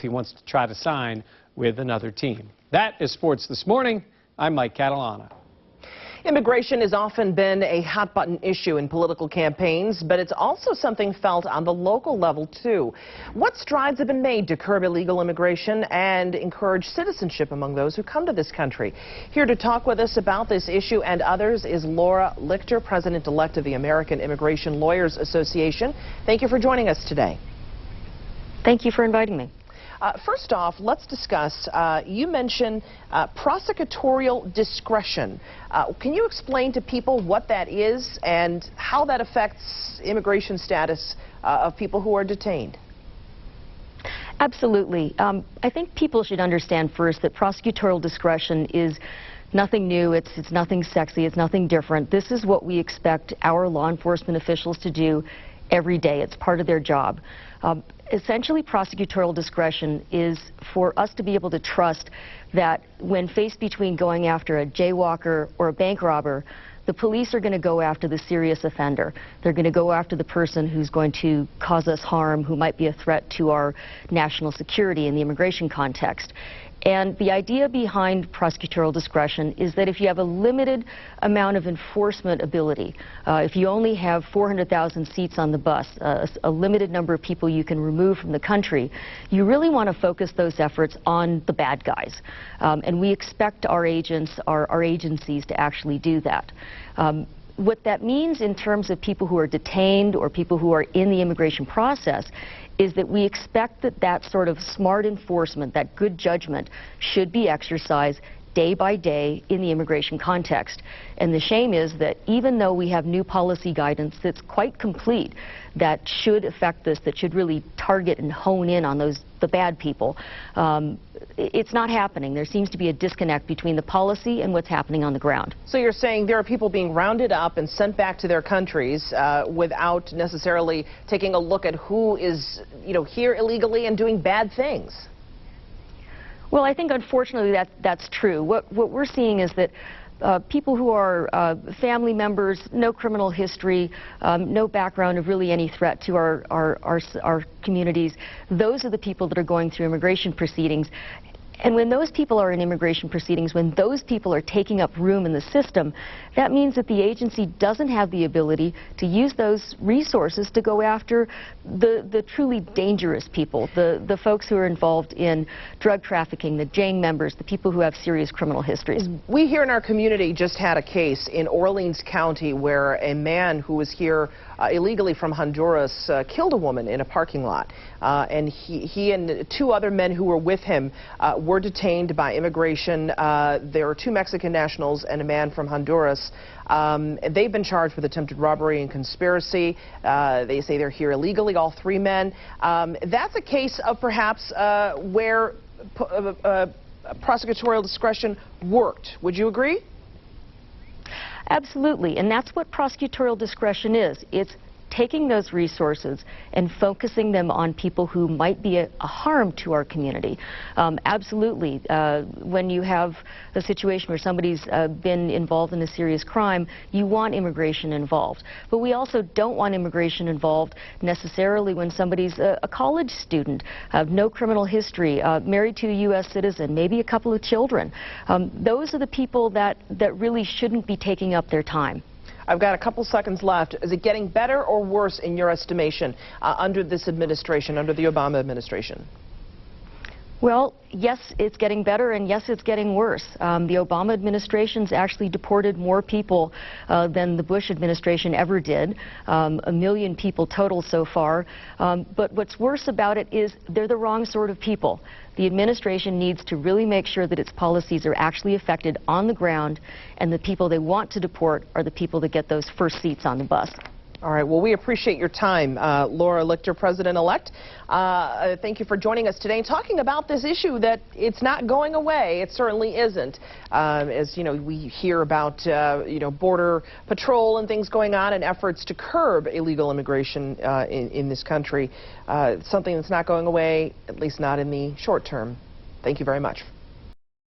he wants to try to sign with another team. That is Sports This Morning. I'm Mike Catalana. Immigration has often been a hot-button issue in political campaigns, but it's also something felt on the local level, too. What strides have been made to curb illegal immigration and encourage citizenship among those who come to this country? Here to talk with us about this issue and others is Laura Lichter, President-elect of the American Immigration Lawyers Association. Thank you for joining us today. Thank you for inviting me. First off, let's discuss, you mentioned prosecutorial discretion. Can you explain to people what that is and how that affects immigration status of people who are detained? Absolutely. I think people should understand first that prosecutorial discretion is nothing new, it's nothing sexy, it's nothing different. This is what we expect our law enforcement officials to do every day. It's part of their job. Essentially, prosecutorial discretion is for us to be able to trust that when faced between going after a jaywalker or a bank robber, the police are going to go after the serious offender. They're going to go after the person who's going to cause us harm, who might be a threat to our national security in the immigration context. And the idea behind prosecutorial discretion is that if you have a limited amount of enforcement ability, if you only have 400,000 seats on the bus, a limited number of people you can remove from the country, you really want to focus those efforts on the bad guys. And we expect our agents, our agencies to actually do that. What that means in terms of people who are detained or people who are in the immigration process is that we expect that that sort of smart enforcement, that good judgment, should be exercised day by day in the immigration context. And the shame is that even though we have new policy guidance that's quite complete, that should affect this, that should really target and hone in on the bad people, it's not happening. There seems to be a disconnect between the policy and what's happening on the ground. So you're saying there are people being rounded up and sent back to their countries without necessarily taking a look at who is, here illegally and doing bad things? Well, I think unfortunately that's true. What we're seeing is that people who are family members, no criminal history, no background of really any threat to our communities, those are the people that are going through immigration proceedings. And when those people are in immigration proceedings, when those people are taking up room in the system, that means that the agency doesn't have the ability to use those resources to go after the truly dangerous people, the folks who are involved in drug trafficking, the gang members, the people who have serious criminal histories. We here in our community just had a case in Orleans County where a man who was here illegally from Honduras killed a woman in a parking lot. And he and two other men who were with him were detained by immigration. There were two Mexican nationals and a man from Honduras. They've been charged with attempted robbery and conspiracy. They say they're here illegally, all three men. That's a case of perhaps where prosecutorial discretion worked. Would you agree? Absolutely, and that's what prosecutorial discretion is. It's taking those resources and focusing them on people who might be a harm to our community. Absolutely, when you have a situation where somebody's been involved in a serious crime, you want immigration involved. But we also don't want immigration involved necessarily when somebody's a college student, no criminal history, married to a U.S. citizen, maybe a couple of children. Those are the people that really shouldn't be taking up their time. I've got a couple seconds left. Is it getting better or worse in your estimation under this administration, under the Obama administration? Well, yes, it's getting better, and yes, it's getting worse. The Obama administration's actually deported more people than the Bush administration ever did, 1 million people total so far. But what's worse about it is they're the wrong sort of people. The administration needs to really make sure that its policies are actually affected on the ground, and the people they want to deport are the people that get those first seats on the bus. All right, well, we appreciate your time. Laura Lichter, President-elect, thank you for joining us today and talking about this issue that it's not going away. It certainly isn't. As you know, we hear about, Border Patrol and things going on and efforts to curb illegal immigration in this country. Something that's not going away, at least not in the short term. Thank you very much.